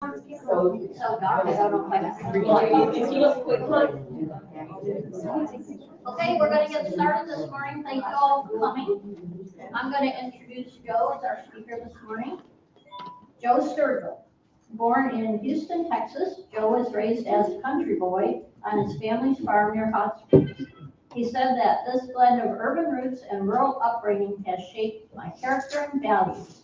So dark, I don't know if I have to Okay, we're gonna get started this morning. Thank you all for coming. I'm gonna introduce Joe as our speaker this morning. Joe Sturgill. Born in Houston, Texas, Joe was raised as a country boy on his family's farm near Hot Springs. He said that this blend of urban roots and rural upbringing has shaped my character and values.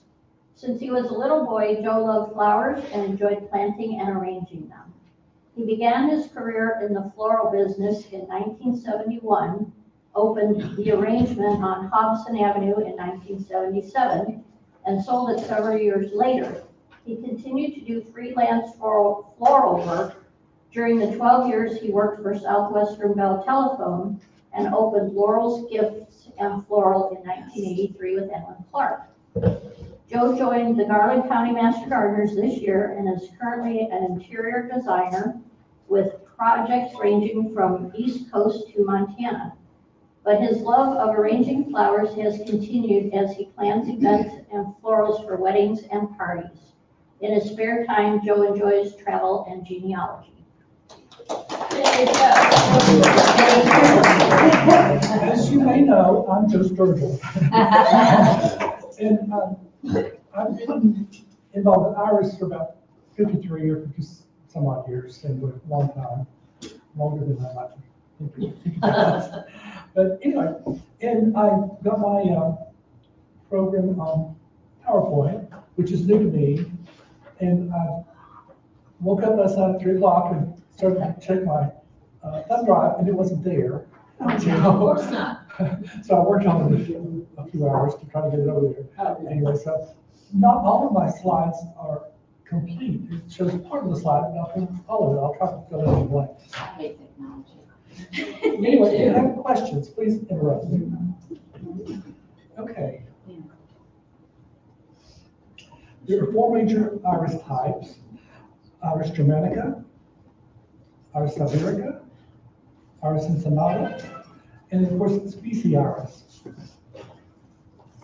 Since he was a little boy, Joe loved flowers and enjoyed planting and arranging them. He began his career in the floral business in 1971, opened the arrangement on Hobson Avenue in 1977, and sold it several years later. He continued to do freelance floral work. During the 12 years he worked for Southwestern Bell Telephone and opened Laurel's Gifts and Floral in 1983 with Ellen Clark. Joe joined the Garland County Master Gardeners this year and is currently an interior designer with projects ranging from East Coast to Montana. But his love of arranging flowers has continued as he plans events and florals for weddings and parties. In his spare time, Joe enjoys travel and genealogy. As you may know, I'm Joe Sturgill. And I've been involved in Iris for about 53 or 50 some odd years, and a long time, longer than I like to think about. But anyway, and I got my program on PowerPoint, which is new to me, and I woke up last night at 3 o'clock and started to check my thumb drive, and it wasn't there. Of course not. So I worked on it a few hours to try to get it over there. Anyway, so not all of my slides are complete. It shows part of the slide, but not all of it. I'll try to fill in the blanks. I hate technology. Anyway, if you have questions, please interrupt me. Okay. There are 4 major iris types: Iris germanica, Iris siberica, Iris incarnata, and of course, species iris.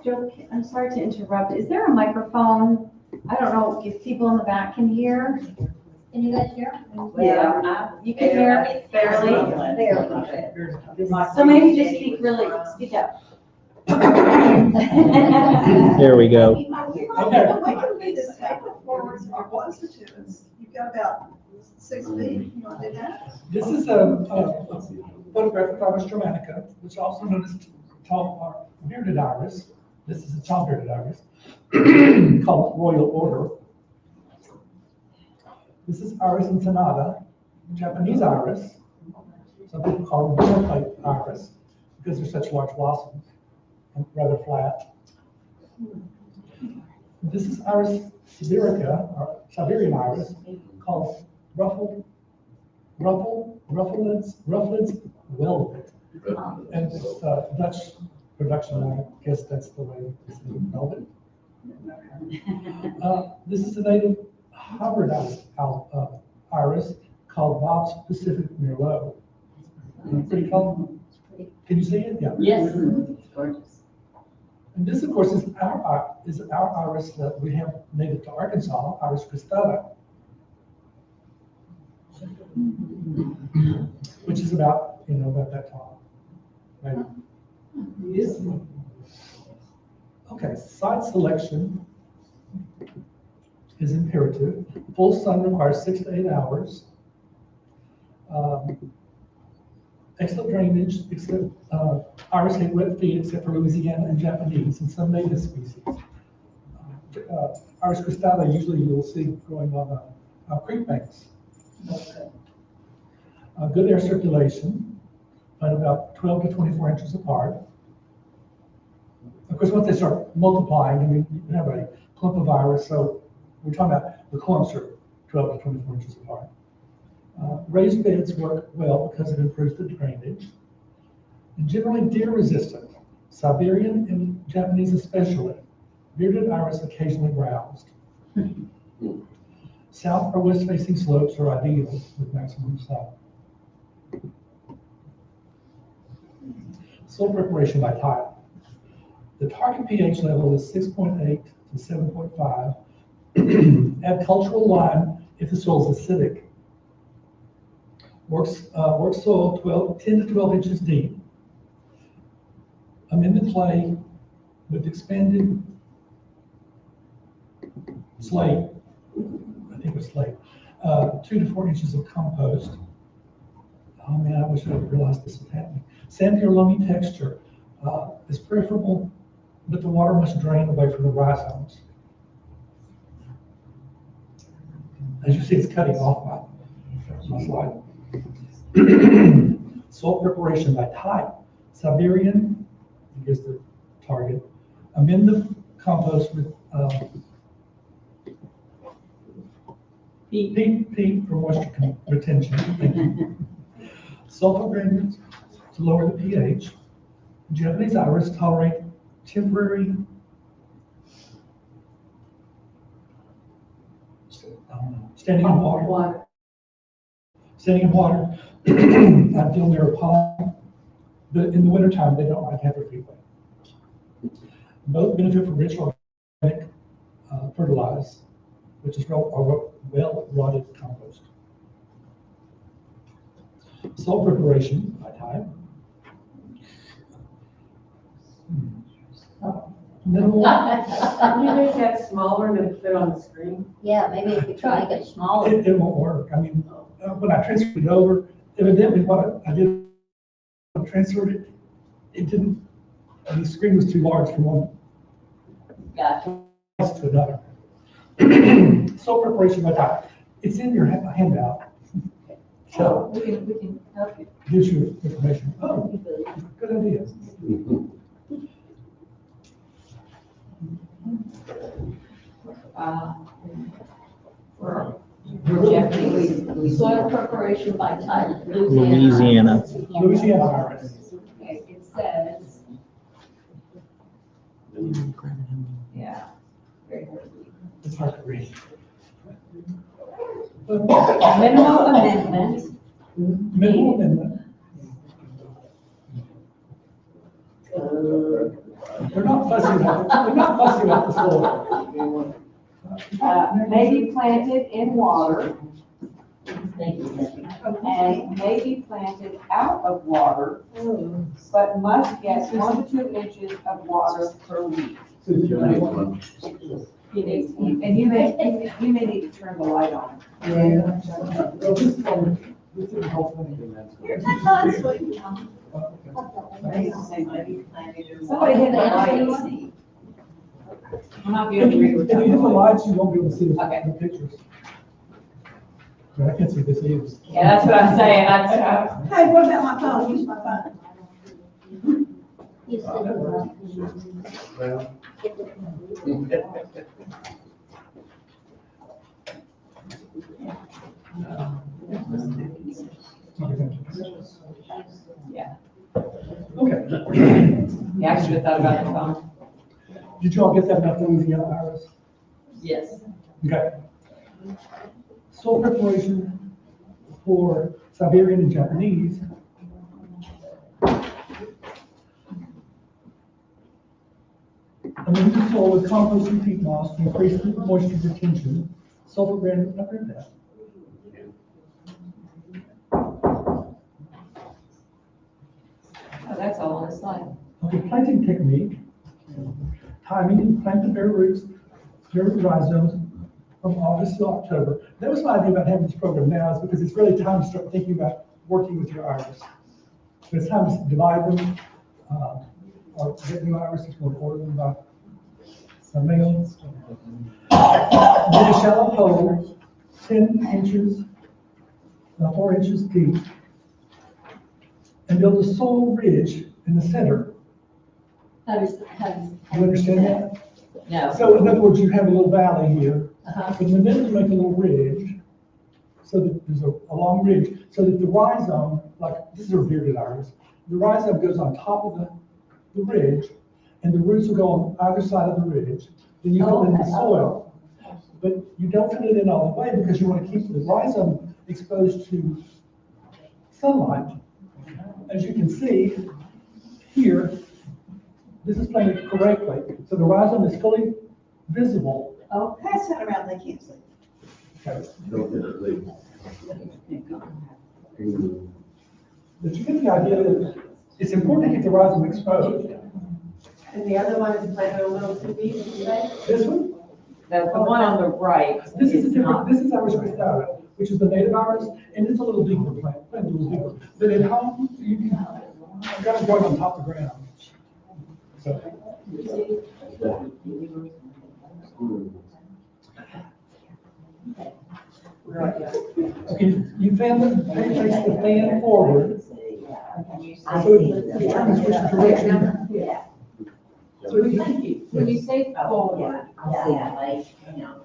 Joe, I'm sorry to interrupt. Is there a microphone? I don't know if people in the back can hear. Can you guys hear? Yeah, you can hear barely. There. So maybe just speak up. There we go. You've got about 6 feet. You want to do that? This is a photograph of Iris germanica, which is also known as tall bearded iris. This is a tall bearded iris called Royal Order. This is Iris incarnata, Japanese iris. Some people call them dinner plate iris because they're such large blossoms and rather flat. This is Iris siberica, or Siberian iris, called ruffled velvet. And it's Dutch production, I guess that's the way it's velvet. This is a native hybridized iris called Bob's Pacific Merlot. Pretty cool. Can you see it? Yeah. Yes, it's gorgeous. And this, of course, is our iris that we have native to Arkansas, Iris cristata, which is about that tall. Right? Yes. Okay, site selection is imperative. Full sun requires 6 to 8 hours. Excellent drainage, except iris hate wet feet, except for Louisiana and Japanese and some native species. Iris cristata usually you'll see growing on creek banks. Good air circulation, at about 12 to 24 inches apart. Of course, once they start multiplying, I mean, you have a clump of iris, so we're talking about the clumps are 12 to 24 inches apart. Raised beds work well because it improves the drainage. And generally deer resistant, Siberian and Japanese especially. Bearded iris occasionally browsed. South or west facing slopes are ideal with maximum sun. Soil preparation by type. The target pH level is 6.8 to 7.5. Add cultural lime if the soil is acidic. Work soil 10 to 12 inches deep. Amend the clay with expanded slate, I think it was slate, 2 to 4 inches of compost. Oh man, I wish I had realized this was happening. Sandy or loamy texture is preferable, but the water must drain away from the rhizomes. As you see, it's cutting off my slide. Soil preparation by type. Siberian, I guess the target. Amend the compost with peat for moisture retention. Thank you. Sulfur granules to lower the pH. Japanese iris tolerate temporary standing in water. Standing in water. I feel they're a pond, but in the wintertime, they don't like heavy frequent. Both benefit from rich organic fertilizer, which is well-rotted compost. Soil preparation by type. Minimal, Can you make that smaller than fit on the screen? Yeah, maybe if you try to get smaller. it won't work. I mean, when I transferred it over, evidently what I did, when I transferred it, it didn't, the screen was too large from one Gotcha. place to another. Soil preparation by type. It's in your handout. So, We can help you. gives you information. Oh, good idea. Japanese. Soil preparation by type. Louisiana. Louisiana iris. Okay, it says, yeah. Very hard to read. It's hard to read. Minimal amendment. Minimal amendment. We're not fussy about the soil. May be planted in water Thank you, Debbie. and may be planted out of water, but must get 1 to 2 inches of water per week. He needs, And you may need to turn the light on. somebody hit the light. I'm not If being you rude. hit the lights, you won't be able to see Okay. the pictures. But I can't see this either. Yeah, that's what I'm saying. That's, Hey, what about my phone? Use my phone. You yeah. Okay. Yeah, I should have thought about the phone. Did you all get that about Louisiana iris? Yes. Okay. Soil preparation for Siberian and Japanese. Amend the soil with compost and peat moss to increase the moisture retention. Sulfur granules, I've read that. Oh, that's all on the slide. Okay, planting technique. Timing, plant the bare roots, bare rhizomes from August to October. That was my idea about having this program now, is because it's really time to start thinking about working with your iris. So it's time to divide them, or get new irises, or order them by mail. Dig a shallow hole, 10 inches, 4 inches deep, and build a soil ridge in the center. How does? Do you understand that? No. So in other words, you have a little valley here, Uh-huh. but in the middle you make a little ridge, so that there's a long ridge, so that the rhizome, like this is a bearded iris, the rhizome goes on top of the ridge, and the roots will go on either side of the ridge. Then you fill in the soil, but you don't fill it in all the way because you want to keep the rhizome exposed to sunlight. As you can see here, this is planted correctly, so the rhizome is fully visible. Oh, pass that around, they can't see. Okay. Don't get it legal. But you get the idea that it's important to keep the rhizome exposed. And the other one is planted a little too deep, did you say? This one, The one on the right this is a is different, not. this is Iris cristata, which is the native iris, and it's a little deeper plant, a little deeper. But at home, you can, I've got it growing on top of the ground. So, okay, you fan the, face the fan forward. So it determines which direction. Yeah. So it- When you say forward, I see that, like, you know.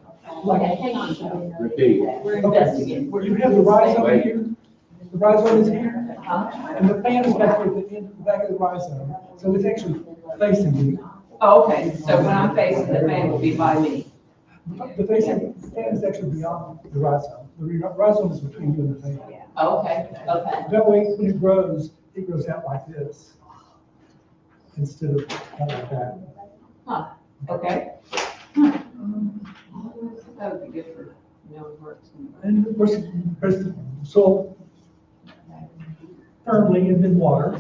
Like, hang on, Joe. Repeat. we're okay, investigating. you have the rhizome here, the rhizome is here, Huh? and the fan is back at the end, back of the rhizome, so it's actually facing you. Oh, okay, so when I'm facing the fan will be by me. The fan is actually beyond the rhizome. The rhizome is between you and the fan. Oh, okay, okay. That way, when it grows out like this, instead of like that. Okay. That would be good for, works. And of course, press the soil firmly and then water.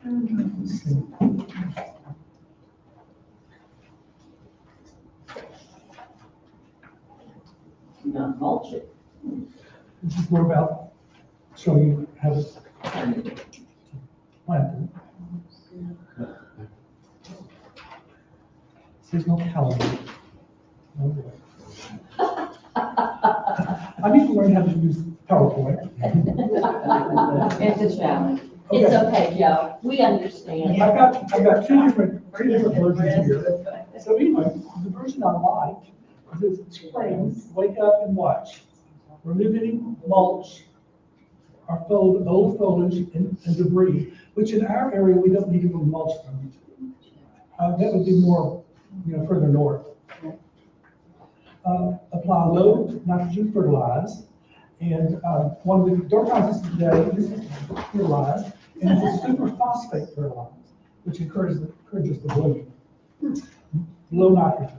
Let's see. Not mulch it. This is more about showing you how to plant it. Seasonal calendar. Oh, boy. I need to learn how to use PowerPoint. It's a challenge. It's Okay. okay, Joe, we understand. I've got two different versions here. So anyway, the version I like is spring, wake up and watch. Remove any mulch or old foliage and debris, which in our area, we don't need to remove mulch from. That would be more, further north. Apply low nitrogen fertilize. And one of the dirt houses today is fertilized, and it's a superphosphate fertilizer, which encourages the blooming. Low nitrogen,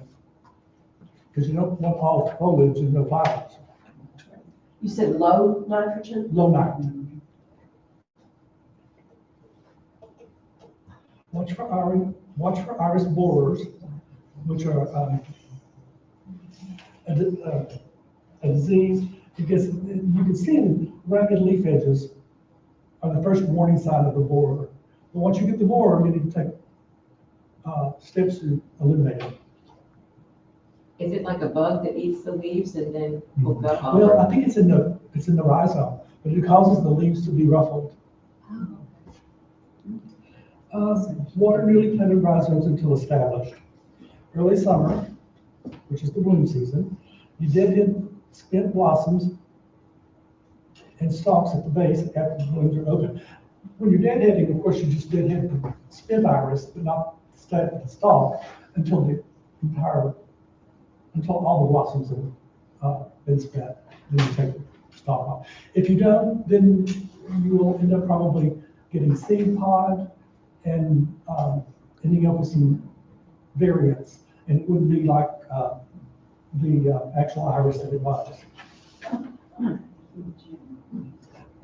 because you don't want all foliage and no flowers. You said low nitrogen? Low nitrogen. Watch for iris borers, which are a disease, because you can see in ragged leaf edges are the first warning sign of the borer. But once you get the borer, you need to take steps to eliminate it. Is it like a bug that eats the leaves and then will go off? Well, I think it's in the rhizome, but it causes the leaves to be ruffled. Water newly planted rhizomes until established. Early summer, which is the bloom season, you deadhead spent blossoms and stalks at the base after the blooms are open. When you're deadheading, of course, you just deadhead the spent iris, but not the stalk until all the blossoms have been spent. Then you take the stalk off. If you don't, then you will end up probably getting seed pod and ending up with some variants, and it wouldn't be like the actual iris that it was.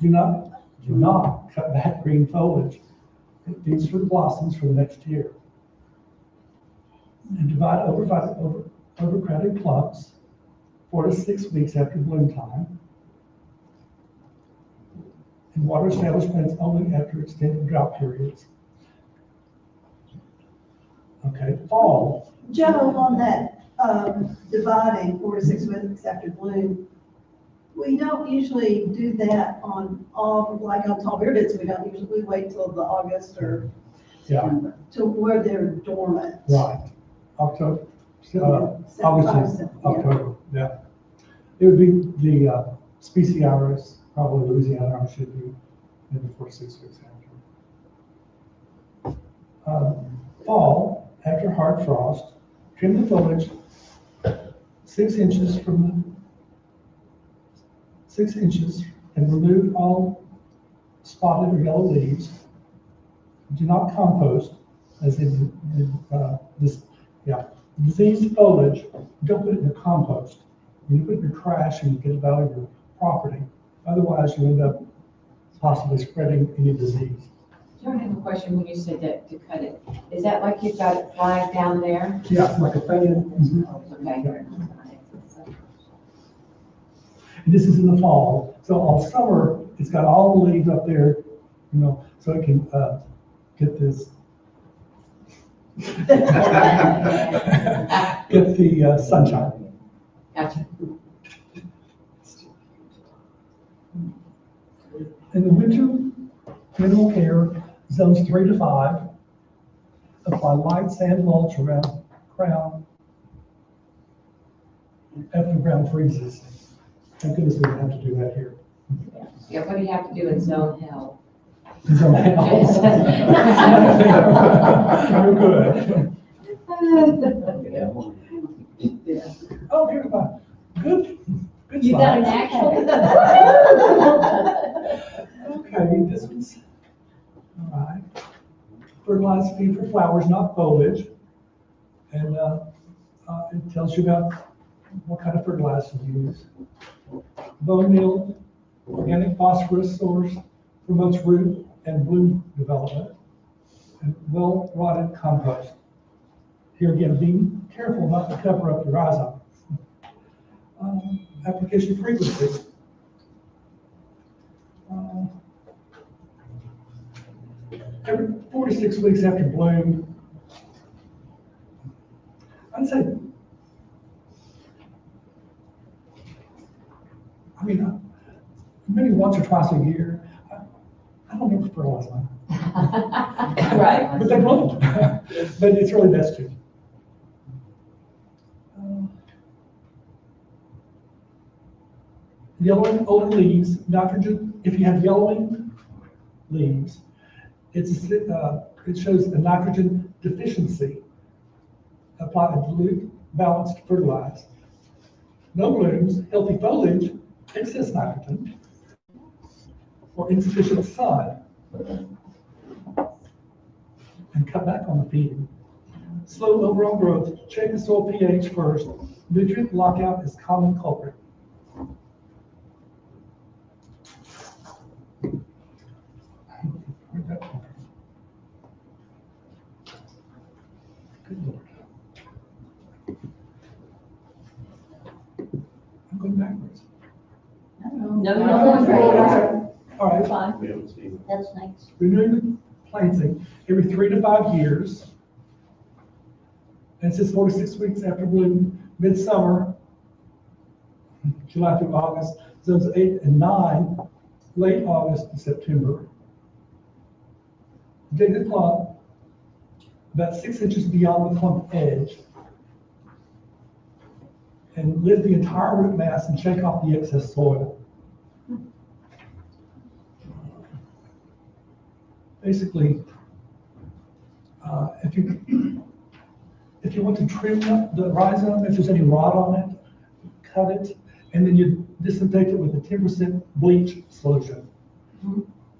Do not cut back green foliage. It feeds for the blossoms for the next year. And divide overcrowded clumps 4 to 6 weeks after bloom time. And water established plants only after extended drought periods. Okay, fall. Joe, on that, dividing 4 to 6 weeks after bloom, we don't usually do that on all, like on tall beer beds, we wait till the August or Yeah, to where they're dormant. right. October, August, August, and yeah. October, yeah. It would be the species iris, probably Louisiana iris should be maybe 4 to 6 weeks after. Fall, after hard frost, trim the foliage 6 inches and remove all spotted or yellow leaves. Do not compost, as in Diseased foliage, don't put it in your compost. You put it in your trash and you get it out of your property. Otherwise, you end up possibly spreading any disease. I have a question when you said that to cut it. Is that like you've got it flagged down there? Yeah, it's like a fan. Okay. And this is in the fall, so all summer, it's got all the leaves up there, you know, so it can, get this. Get the sunshine. Gotcha. In the winter, mineral care, zones 3 to 5, apply light sand mulch around ground after the ground freezes. Thank goodness we don't have to do that here. Yeah, what do you have to do in zone hell? Zone hell. You're good. Oh, here's my good You got an slide. actual? Okay, this one's, all right. Fertilized feed for flowers, not foliage. And it tells you about what kind of fertilizer to use. Bone meal, organic phosphorus source, promotes root and bloom development. And well-rotted compost. Here again, be careful not to cover up your rhizomes. Application frequency. Every 46 weeks after bloom. I'd say, maybe once or twice a year. I don't ever fertilize mine. Right. But they won't. But it's really best to. Yellowing older leaves, nitrogen, if you have yellowing leaves, it shows a nitrogen deficiency. Apply a dilute, balanced, fertilize. No blooms, healthy foliage, excess nitrogen, or insufficient sun. And cut back on the feeding. Slow overall growth, check the soil pH first. Nutrient lockout is common culprit. Where'd that come from? Good Lord. I'm going backwards. No, that's right. All right. Fine. That's nice. Renewing the planting every 3 to 5 years. And it says 46 weeks after bloom, midsummer, July through August, zones 8 and 9, late August to September. Dig the clump about 6 inches beyond the clump edge. And lift the entire root mass and shake off the excess soil. Basically, if you want to trim the rhizome, if there's any rot on it, cut it, and then you disinfect it with a 10% bleach solution.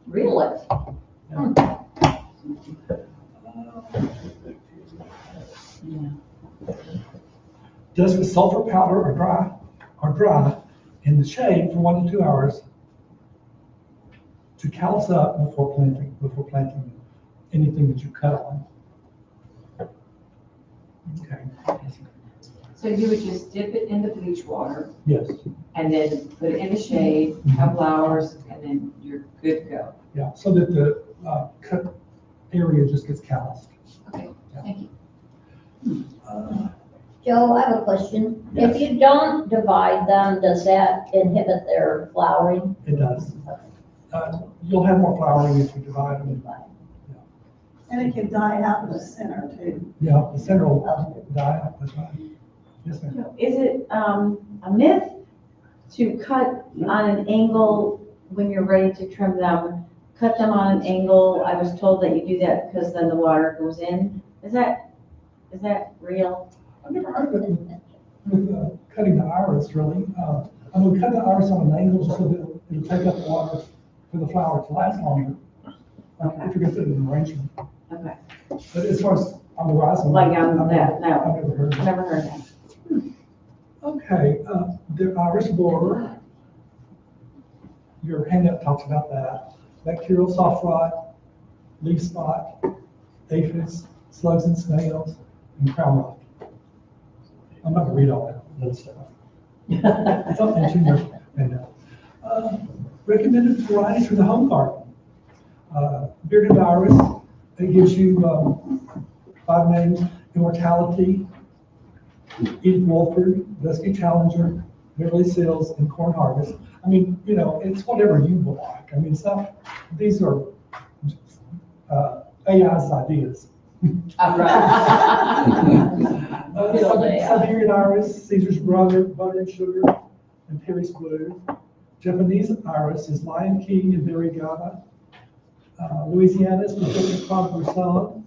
Really? Yeah. Dust with sulfur powder or dry in the shade for 1 to 2 hours to callus up before planting anything that you cut on. Okay. So you would just dip it in the bleach water Yes. and then put it in the shade, a couple hours, and then you're good to go. Yeah. So that the cut area just gets calloused. Okay, thank you. Joe, I have a question. Yes. If you don't divide them, does that inhibit their flowering? It does. You'll have more flowering if you divide them. And it can die out in the center too. Yeah, the center will die out. That's right. Yes, ma'am. Is it a myth to cut on an angle when you're ready to trim them? Cut them on an angle. I was told that you do that because then the water goes in. Is that real? I've never heard of it with cutting the iris, really. I'm going to cut the iris on an angle so that it'll take up water for the flower to last longer. If you're going to put it in an arrangement. Okay. But as far as on the horizon. Like on that, no. I've never heard of it. Never heard that. Okay, the iris borer. Your handout talks about that. Bacterial soft rot, leaf spot, aphids, slugs and snails, and crown rot. I'm not gonna read all that other stuff. It's up into your handout. Recommended varieties for the home garden. Bearded iris, it gives you 5 names: Immortality, Edith Wolford, Dusky Challenger, Beverly Sills, and Corn Harvest. I mean, you know, it's whatever you would like. I mean, it's not, these are AI's ideas. Siberian iris, Caesar's brother, butter and sugar, and Paris blue. Japanese iris is Lion King and Variegata. Louisiana's Pacific Croix Broussard,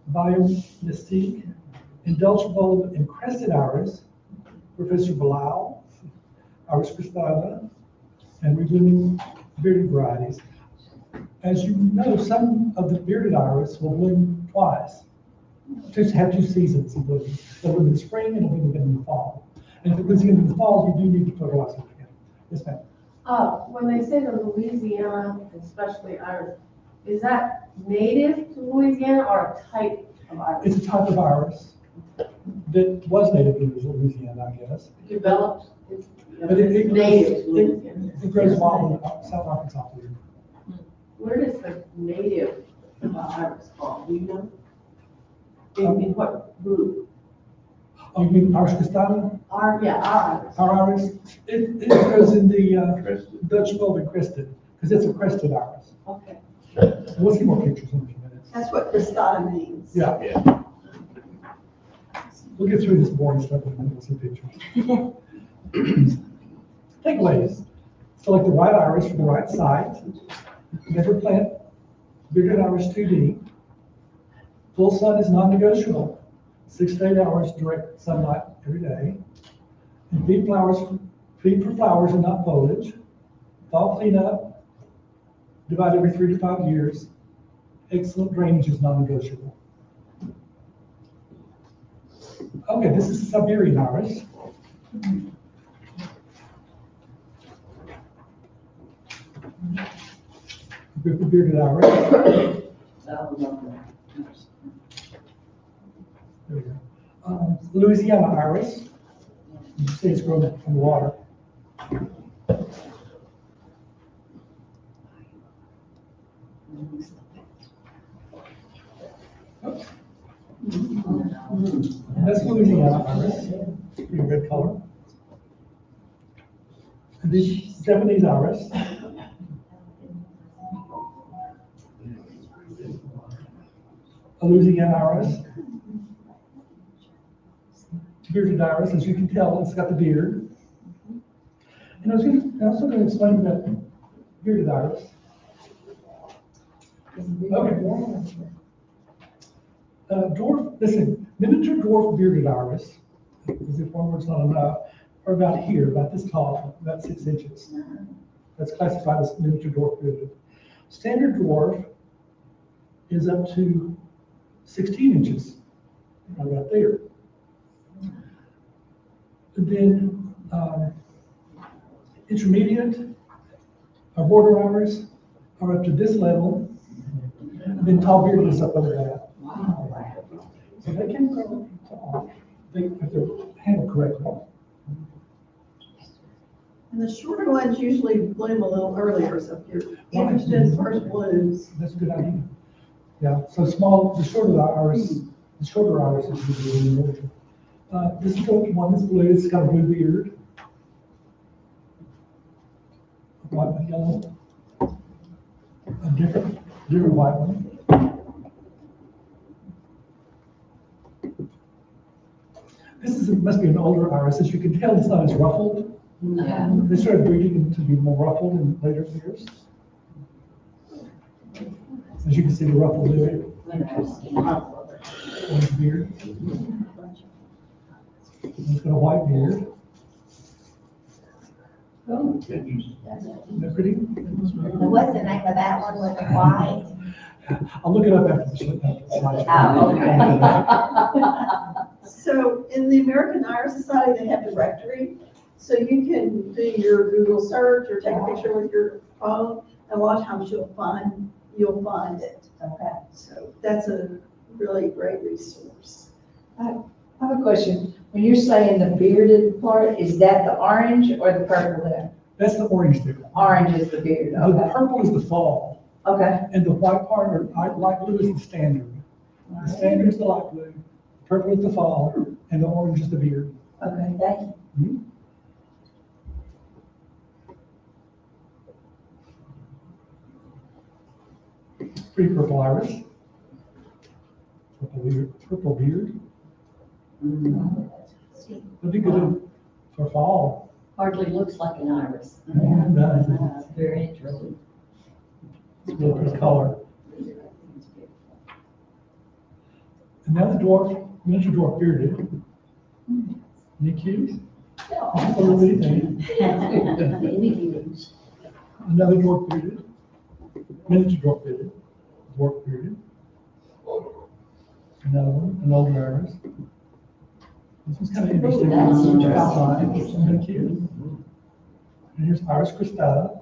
Bayou Mystique. Indulge bulb and crested iris, Professor Bilal, Iris cristata, and reblooming bearded varieties. As you know, some of the bearded iris will bloom twice. Have 2 seasons of blooming. They'll bloom in the spring and they'll bloom again in the fall. And if it blooms again in the fall, you do need to fertilize it again. Yes, ma'am. When they say the Louisiana, especially iris, is that native to Louisiana or a type of iris? It's a type of iris that was native to Louisiana, I guess. Developed, But it native to Louisiana. It grows wild in South Arkansas here. Where does the native iris fall, do you know? In what group? Oh, you mean Iris cristata? Our iris. Our iris, it grows in the Dutch bulb and crested, because it's a crested iris. Okay. We'll see more pictures in a few minutes. That's what cristata means. Yeah. We'll get through this boring stuff in a minute, we'll see pictures. Takeaways. Select the right iris for the right site. Never plant bearded iris 2D. Full sun is non-negotiable. 6 to 8 hours direct sunlight every day. And feed for flowers and not foliage. Fall cleanup. Divide every 3 to 5 years. Excellent drainage is non-negotiable. Okay, this is the Siberian iris. Group of bearded iris. There we go. Louisiana iris. You see it's grown from water. Oops. That's Louisiana iris. Pretty red color. And this Japanese iris. A Louisiana iris. Bearded iris, as you can tell, it's got the beard. And I was also going to explain that bearded iris. Okay. Miniature dwarf bearded iris, as if one word's not enough, are about here, about this tall, about 6 inches. That's classified as miniature dwarf bearded. Standard dwarf is up to 16 inches, right about there. And then intermediate or border iris are up to this level. And then tall bearded is up over that. So they can grow tall if they're handled correctly. And the shorter ones usually bloom a little earlier, so if you're interested in first blooms. That's a good idea. Yeah, so the shorter iris is usually in the this is the one that's blue, it's got a blue beard. White and yellow. A different white one. Must be an older iris. As you can tell, it's not as ruffled. They started breeding to be more ruffled in later years. As you can see, the ruffled beard. Orange beard. He's got a white beard. Oh, isn't that pretty? What's the name of that one with the white? I'll look it up after the slide. Oh, So in the American Iris Society, they have a directory. So you can do your Google search or take a picture with your phone. And a lot of times you'll find it. Okay. So that's a really great resource. I have a question. When you're saying the bearded part, is that the orange or the purple there? That's the orange there. Orange is the beard, The okay. purple is the fall, Okay. and the white part, or light blue is the standard. The standard is the light blue, purple is the fall, and the orange is the beard. Okay, thank you. Pretty purple iris. Purple beard. It'll be good for fall. Hardly looks like an iris. Yeah, it does. Very interesting. It's really pretty color. Another dwarf, miniature dwarf bearded. Isn't he cute? That's a little bitty thing. Another dwarf bearded. Miniature dwarf bearded. Dwarf bearded. Another one, an older iris. This one's kind of interesting. that's interesting. Outside, it's kind of cute. And here's Iris cristata.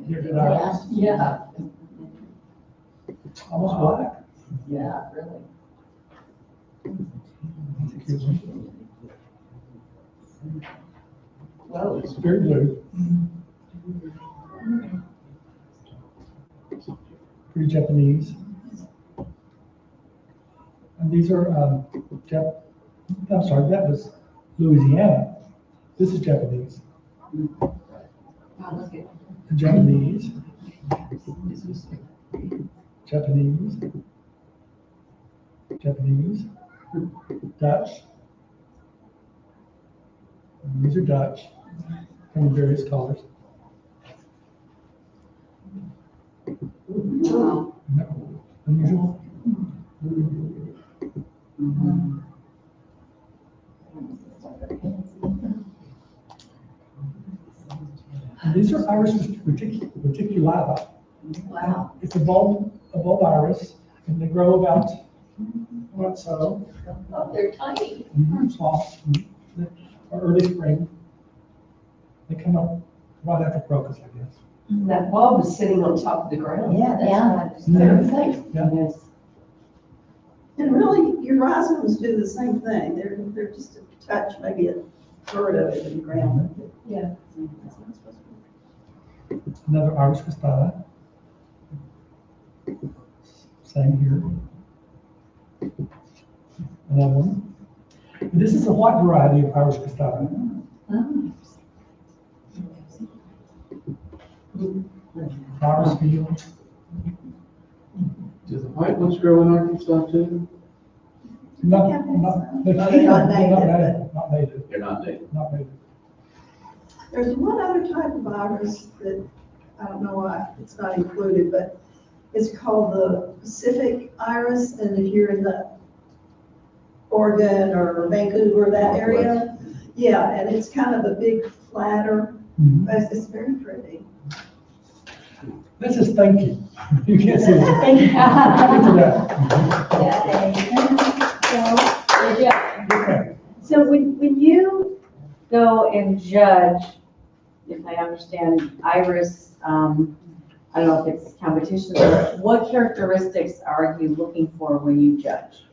Bearded iris. Yeah, Almost black. yeah, really. That's a cute one. Whoa. It's very blue. Pretty Japanese. And these are, I'm sorry, that was Louisiana. This is Japanese. Japanese. Japanese. Japanese. Dutch. And these are Dutch, from various colors. Wow. No, unusual. And these are iris reticulata. Wow. It's a bulb iris, and they grow about so. Oh, they're tiny. Small, or early spring. They come up right after crocus, I guess. That bulb is sitting on top of the ground. Yeah, that's Yeah. right. Yeah. Yes. And really, your rhizomes do the same thing. They're just a touch, maybe a third of it in the ground. Yeah. Another Iris cristata. Same here. Another one. And this is a white variety of Iris cristata. Iris field. Does the white ones grow in Arkansas too? Not, Yeah, they're no, not they're not native, native, not native, They're not native. not native. There's one other type of iris that, I don't know why it's not included, but it's called the Pacific iris, and if you're in the Oregon or Vancouver, that area, yeah, and it's kind of a big flatter, Mhm. but it's very pretty. This is thank you. You can't see it. Thank you for that. Okay. So when you go and judge, if I understand iris, I don't know if it's competition, or what characteristics are you looking for when you judge?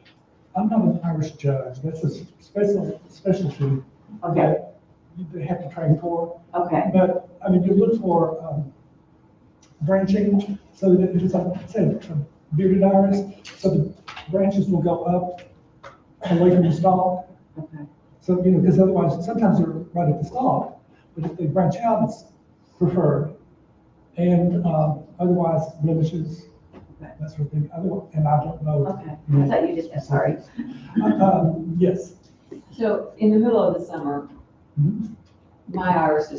I'm not an Irish judge. That's a specialty Okay, that they have to train for. okay, But, I mean, you look for branching, so that if it's like, say, a bearded iris, so the branches will go up away from the stalk. okay. So, because otherwise, sometimes they're right at the stalk, but if they branch out, it's preferred. And otherwise blemishes, that sort of thing. And I don't know. Okay, I thought you did that, sorry. Yes. So in the middle of the summer, Mhm. my iris is